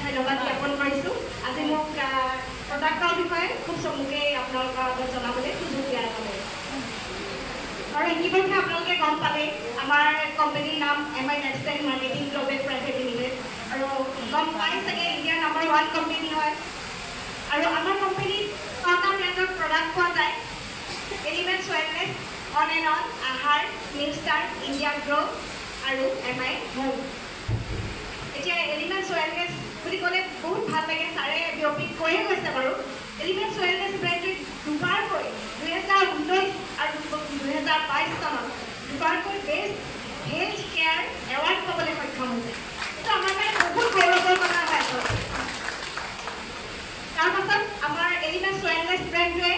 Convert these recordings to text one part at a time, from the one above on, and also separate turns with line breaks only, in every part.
ধন্যবাদ জ্ঞাপন কৰিছোঁ আজি মোক প্ৰডাক্টৰ বিষয়ে খুব চমুকৈ আপোনালোকৰ আগত জনাবলৈ সুযোগ দিয়াৰ বাবে আৰু ইতিমধ্যে আপোনালোকে গম পালে আমাৰ কোম্পানীৰ নাম MI textile marketing global private limited আৰু গম পাই চাগে ইণ্ডিয়াৰ নাম্বাৰ 1 কোম্পানী হয় আৰু আমাৰ কোম্পানীত 6টা ব্ৰেণ্ডৰ প্ৰডাক্ট পোৱা যায় elements wellness on and on আহাৰ নিউ ষ্টাৰ ইণ্ডিয়া গ্ৰ' আৰু MI হোম এতিয়া এলিমেণ্টছ ৱেলনেছ বুলি ক'লে বহুত ভাল লাগে ছাৰে বিয়পি কৈয়ে গৈছে বাৰু এলিমেণ্টছ ৱেলনেছ ব্ৰেণ্ডটোৱে দুবাৰকৈ 2019 আৰু 2022 চনত দুবাৰকৈ বেষ্ট হেল্থ কেয়াৰ এৱাৰ্ড পাবলৈ সক্ষম হৈছে এইটো আমাৰ কাৰণে বহুত গৌৰৱৰ কথা হয় তাৰপাছত আমাৰ এলিমেণ্টছ ৱেলনেছ ব্ৰেণ্ডটোৱে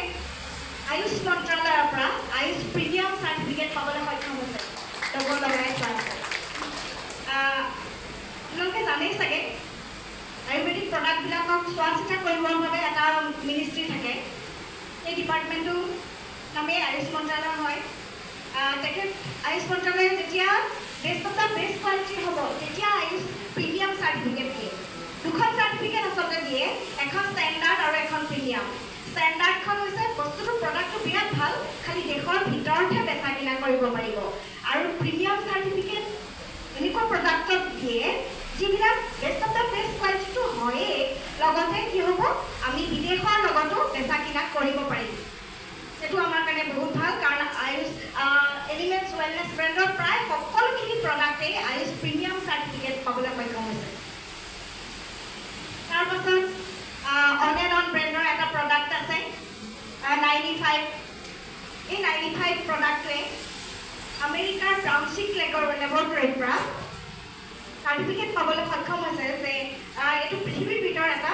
আয়ুষ মন্ত্ৰালয়ৰ পৰা আয়ুষ প্ৰিমিয়াম চাৰ্টিফিকেট পাবলৈ সক্ষম হৈছে লগৰ লগাই পোৱা আছে আপোনালোকে জানেই চাগে আয়ুৰ্বেদিক প্ৰডাক্টবিলাকক চোৱা চিতা কৰিবৰ বাবে এটা মিনিষ্ট্ৰী থাকে এই ডিপাৰ্টমেণ্টটো নামেই আয়ুষ মন্ত্ৰালয় হয় তেখেত আয়ুষ মন্ত্ৰালয়ে যেতিয়া best of the best quality হ'ব তেতিয়া আয়ুষ প্ৰিমিয়াম চাৰ্টিফিকেট দিয়ে দুখন চাৰ্টিফিকেট আচলতে দিয়ে এখন ষ্টেণ্ডাৰ্ড আৰু এখন প্ৰিমিয়াম ষ্টেণ্ডাৰ্ডখন হৈছে বস্তুটো প্ৰডাক্টটো বিৰাট ভাল খালি দেশৰ ভিতৰতহে বেচা কিনা কৰিব পাৰিব আৰু প্ৰিমিয়াম চাৰ্টিফিকেট এনেকুৱা প্ৰডাক্টত দিয়ে যিবিলাক বেষ্ট অফ দ্য বেষ্ট কোৱালিটিটো হয়েই লগতে কি হ'ব আমি বিদেশৰ লগতো বেচা কিনা কৰিব পাৰিম সেইটো আমাৰ কাৰণে বহুত ভাল কাৰণ আয়ুষ এলিমেণ্টছ ৱেলনেছ ব্ৰেণ্ডৰ প্ৰায় সকলোখিনি প্ৰডাক্টেই আয়ুষ প্ৰিমিয়াম চাৰ্টিফিকেট পাবলৈ সক্ষম হৈছে তাৰপাছত অন এণ্ড অন ব্ৰেণ্ডৰ এটা প্ৰডাক্ট আছে 95 এই 95 প্ৰডাক্টটোৱে আমেৰিকাৰ ব্ৰাউনশ্বিক লেবৰেটৰীৰ পৰা চাৰ্টিফিকেট পাবলৈ সক্ষম হৈছে যে এইটো পৃথিৱীৰ ভিতৰত এটা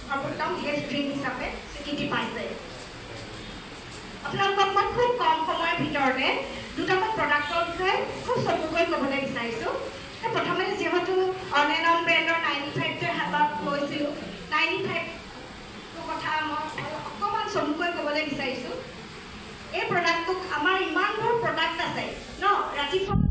সৰ্বোত্তম হেল্থ ড্ৰিংক হিচাপে স্বীকৃতি পাইছে আপোনালোকক মই খুব কম সময়ৰ ভিতৰতে দুটামান প্ৰডাক্টৰ বিষয়ে খুব চমুকৈ ক'বলৈ বিচাৰিছোঁ প্ৰথমতে যিহেতু অন এণ্ড অন ব্ৰেণ্ডৰ 95টোৱে হাতত লৈছিলোঁ 95টো কথা মই অকণমান চমুকৈ ক'বলৈ বিচাৰিছোঁ এই প্ৰডাক্টটোক আমাৰ ইমানবোৰ প্ৰডাক্ট আছে ন ৰাতিপুৱা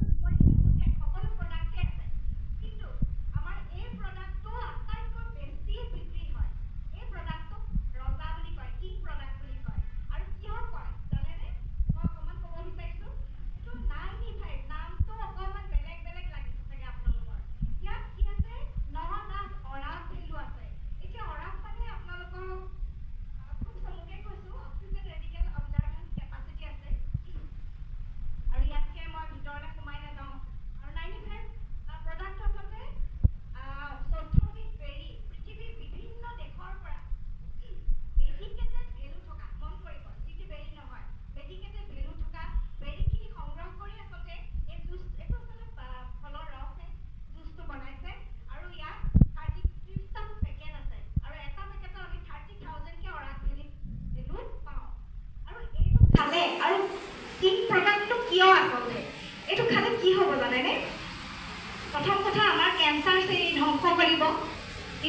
প্ৰথম কথা আমাৰ কেঞ্চাৰ চেলি ধ্বংস কৰিব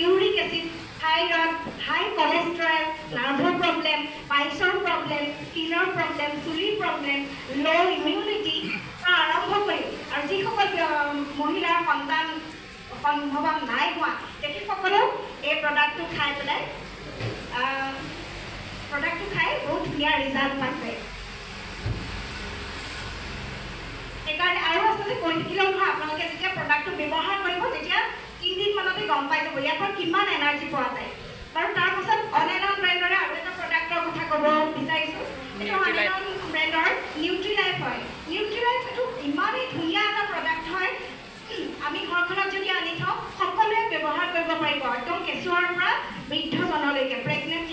ইউৰিক এচিড থাইৰইড হাই কলেষ্ট্ৰল নাৰ্ভৰ প্ৰব্লেম পাইলছৰ প্ৰব্লেম স্কিনৰ প্ৰব্লেম চুলিৰ প্ৰব্লেম ল' ইমিউনিটি আৰম্ভ কৰি আৰু যিসকল মহিলাৰ সন্তান সম্ভৱ নাই হোৱা তেখেতসকলেও এই প্ৰডাক্টটো খাই পেলাই বহুত ধুনীয়া ৰিজাল্ট পাইছে সেইকাৰণে আৰু আচলতে কৈ থাকিলেও নহয় আপোনালোকে যেতিয়া প্ৰডাক্টটো ব্যৱহাৰ কৰিব তেতিয়া 3 দিনমানতে গম পাই যাব ইয়াৰ পৰা কিমান এনাৰ্জি পোৱা যায় বাৰু তাৰপাছত অন এণ্ড অন ব্ৰেণ্ডৰে আৰু এটা প্ৰডাক্টৰ কথা ক'ব বিচাৰিছোঁ এইটো অন এণ্ড অন ব্ৰেণ্ডৰ নিউট্ৰিলাইফ হয় নিউট্ৰিলাইফ এইটো ইমানেই ধুনীয়া এটা প্ৰডাক্ট হয় আমি ঘৰখনত যদি আনি থওঁ সকলোৱে ব্যৱহাৰ কৰিব পাৰিব একদম কেঁচুৱাৰ পৰা বৃদ্ধজনলৈকে প্ৰেগনেণ্ট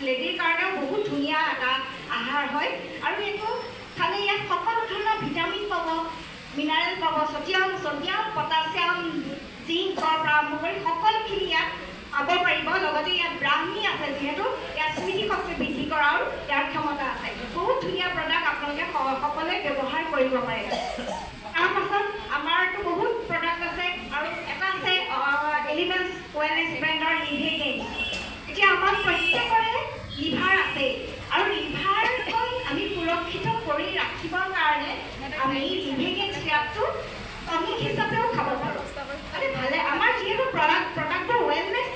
লেডিৰ কাৰণেও বহুত ধুনীয়া এটা আহাৰ হয় আৰু এইটো খালে ইয়াত সকলো ধৰণৰ ভিটামিন পাব মিনাৰেল পাব ছডিয়াম পটাছিয়াম জিংকৰ পৰা আৰম্ভ কৰি সকলোখিনি ইয়াত পাব পাৰিব লগতে ইয়াত ব্ৰাহ্মী আছে যিহেতু ইয়াত স্মৃতিশক্তি বৃদ্ধি কৰাৰ ইয়াৰ ক্ষমতা আছে বহুত ধুনীয়া প্ৰডাক্ট আপোনালোকে সকলোৱে ব্যৱহাৰ কৰিব পাৰে তাৰপাছত আমাৰতো বহুত প্ৰডাক্ট আছে আৰু এটা আছে এলিমেণ্টছ ৱেলনেছ ব্ৰেণ্ডৰ লিভেগেইন এতিয়া আমাৰ প্ৰত্যেকৰে লিভাৰ আছে আৰু লিভাৰখন আমি সুৰক্ষিত কৰি ৰাখিবৰ কাৰণে আমি লিভেগেইন চিৰাপটো টনিক হিচাপেও খাব পাৰোঁ মানে ভালে আমাৰ যিহেতু প্ৰডাক্টৰ ৱেলনেছ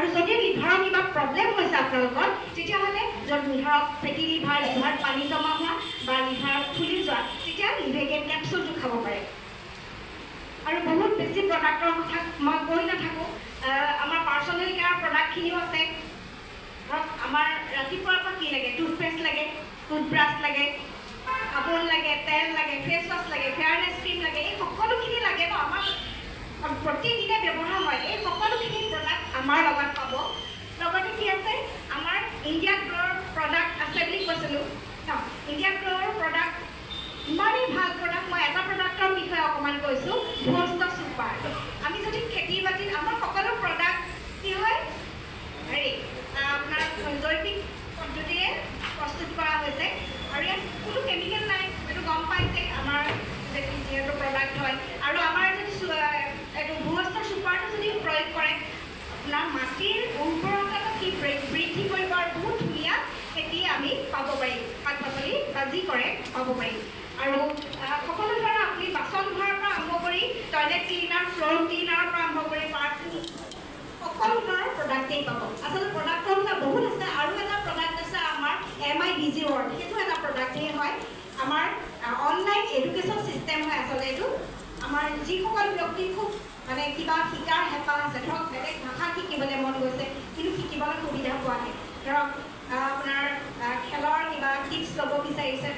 আৰু যদি লিভাৰৰ কিবা প্ৰব্লেম হৈছে আপোনালোকৰ তেতিয়াহ'লে যদি ধৰক ফেটি লিভাৰত পানী জমা হোৱা বা লিভাৰ ফুলি যোৱা তেতিয়া লিভেগেন কেপচুলটো খাব পাৰে আৰু বহুত বেছি প্ৰডাক্টৰ কথা মই কৈ নাথাকোঁ আমাৰ পাৰ্চনেল কেয়াৰ প্ৰডাক্টখিনিও আছে ধৰক আমাৰ ৰাতিপুৱাৰ পৰা কি লাগে টুথপেষ্ট লাগে টুথব্ৰাছ লাগে সাবোন লাগে তেল লাগে ফেচ ৱাছ লাগে ফেয়াৰনেছ ক্ৰীম লাগে এই সকলোখিনি লাগে ন আমাক প্ৰতিদিনে ব্যৱহাৰ হয় এই সকলোখিনি প্ৰডাক্ট আমাৰ লগত পাব লগতে কি আছে আমাৰ ইণ্ডিয়া গ্ৰ'ৰ প্ৰডাক্ট আছে বুলি কৈছিলোঁ ন ইণ্ডিয়া গ্ৰ'ৰ প্ৰডাক্ট ইমানেই ভাল প্ৰডাক্ট মই এটা প্ৰডাক্টৰ বিষয়ে অকণমান কৈছোঁ ভোষ্ট ছুপাৰ আমি যদি খেতি বাতিত আমাৰ সকলো প্ৰডাক্ট কি হয় হেৰি আপোনাৰ জৈৱিক পদ্ধতিৰে প্ৰস্তুত কৰা হৈছে আৰু ইয়াত কোনো কেমিকেল নাই এইটো গম পাইছে আমাৰ যিহেতু প্ৰডাক্ট হয় আৰু আমাৰ যদি এইটো ভোষ্ট ছুপাৰটো যদি প্ৰয়োগ কৰে আপোনাৰ মাটিৰ উৰ্বৰতাটো কি বৃদ্ধি কৰিব আৰু বহুত ধুনীয়া খেতি আমি পাব পাৰিম শাক পাচলি বা যি কৰে পাব পাৰিম আৰু সকলো ধৰণৰ আপুনি বাচন ধোৱাৰ পৰা আৰম্ভ কৰি টয়লেট ক্লিনাৰ ফ্ল'ৰ ক্লিনাৰৰ পৰা আৰম্ভ কৰি পাৰ্ফিউম সকলো ধৰণৰ প্ৰডাক্টেই পাব আচলতে প্ৰডাক্টৰ কথা বহুত আছে আৰু এটা প্ৰডাক্ট আছে আমাৰ MIDG ৱৰ্ল্ড সেইটো এটা প্ৰডাক্টেই হয় আমাৰ অনলাইন এডুকেশ্যন চিষ্টেম হয় আচলতে এইটো আমাৰ যিসকল ব্যক্তি খুব মানে কিবা শিকাৰ হেঁপাহ আছে ধৰক বেলেগ ভাষা শিকিবলৈ মন গৈছে কিন্তু শিকিবলৈ সুবিধা পোৱা নাই ধৰক আপোনাৰ খেলৰ কিবা টিপছ ল'ব বিচাৰিছে